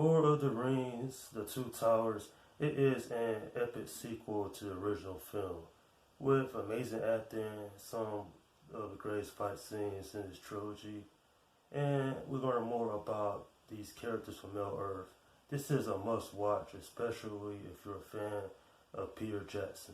Lord of the Rings, The Two Towers, it is an epic sequel to the original film, with amazing acting, some of the greatest fight scenes in this trilogy, and we learn more about these characters from Middle Earth. This is a must watch, especially if you're a fan of Peter Jackson.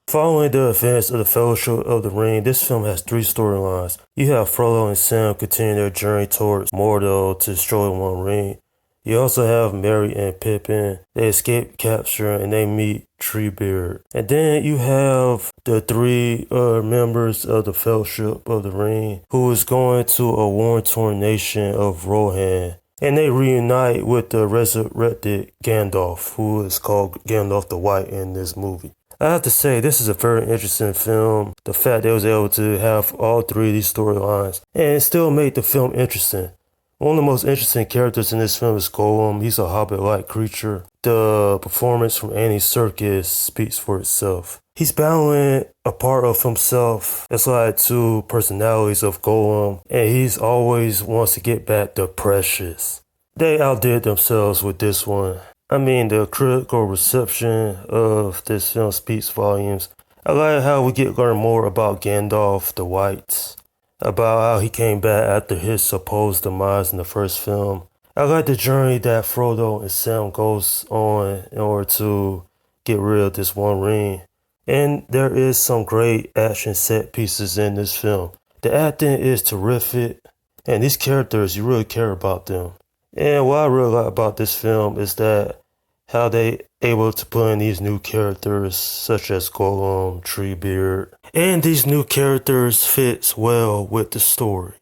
Following the events of the Fellowship of the Ring, this film has three storylines. You have Frodo and Sam continuing their journey towards Mordor to destroy One Ring. You also have Merry and Pippin. They escape capture and they meet Treebeard. And then you have the three members of the Fellowship of the Ring who is going to a war-torn nation of Rohan. And they reunite with the resurrected Gandalf, who is called Gandalf the White in this movie. I have to say, this is a very interesting film. The fact they was able to have all three of these storylines and still make the film interesting. One of the most interesting characters in this film is Gollum. He's a hobbit-like creature. The performance from Andy Serkis speaks for itself. He's battling a part of himself. It's like two personalities of Gollum, and he's always wants to get back the precious. They outdid themselves with this one. I mean, the critical reception of this film speaks volumes. I like how we get learn more about Gandalf the White, about how he came back after his supposed demise in the first film. I like the journey that Frodo and Sam goes on in order to get rid of this One Ring. And there is some great action set pieces in this film. The acting is terrific, and these characters, you really care about them. And what I really like about this film is that how they able to put in these new characters such as Gollum, Treebeard, and these new characters fits well with the story.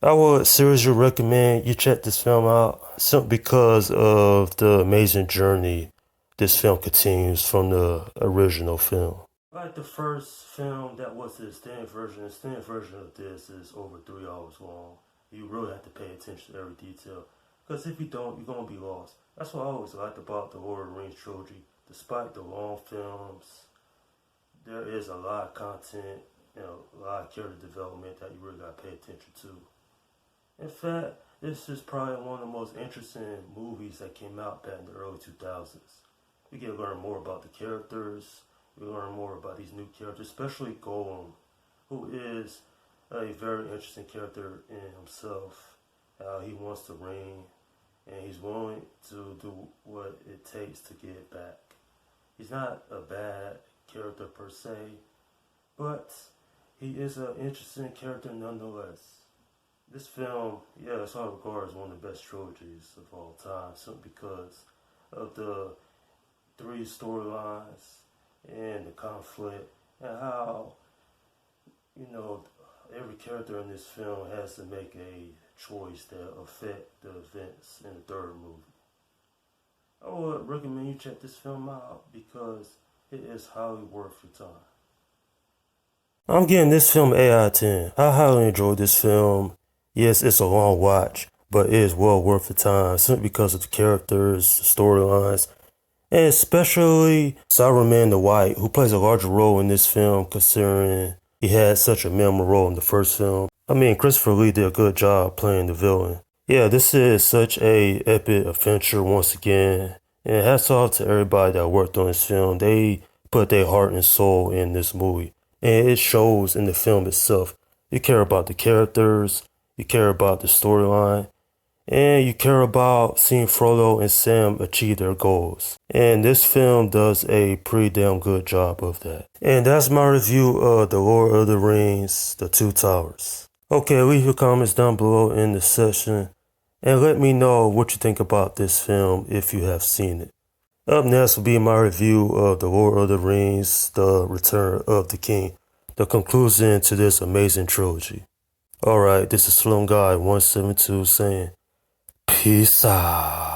I would seriously recommend you check this film out simply because of the amazing journey this film continues from the original film. Like the first film that was the extended version of this is over 3 hours long. You really have to pay attention to every detail. Because if you don't, you're going to be lost. That's what I always liked about the Lord of the Rings trilogy. Despite the long films, there is a lot of content and a lot of character development that you really got to pay attention to. In fact, this is probably one of the most interesting movies that came out back in the early 2000s. We get to learn more about the characters. We learn more about these new characters, especially Gollum, who is a very interesting character in himself. How he wants to reign, and he's willing to do what it takes to get it back. He's not a bad character per se, but he is an interesting character nonetheless. This film, it's all regarded as one of the best trilogies of all time, simply because of the three storylines and the conflict, and how, every character in this film has to make a choice that affect the events in the third movie. I would recommend you check this film out because it is highly worth your time. I'm giving this film 8 out of 10. I highly enjoyed this film. Yes, it's a long watch, but it is well worth the time simply because of the characters, the storylines, and especially Saruman the White, who plays a larger role in this film considering he had such a memorable role in the first film. I mean, Christopher Lee did a good job playing the villain. Yeah, this is such a epic adventure once again. And hats off to everybody that worked on this film. They put their heart and soul in this movie. And it shows in the film itself. You care about the characters, you care about the storyline, and you care about seeing Frodo and Sam achieve their goals. And this film does a pretty damn good job of that. And that's my review of The Lord of the Rings, The Two Towers. Okay, leave your comments down below in the section and let me know what you think about this film if you have seen it. Up next will be my review of The Lord of the Rings, The Return of the King, the conclusion to this amazing trilogy. Alright, this is Slim Guy 172 saying, peace out.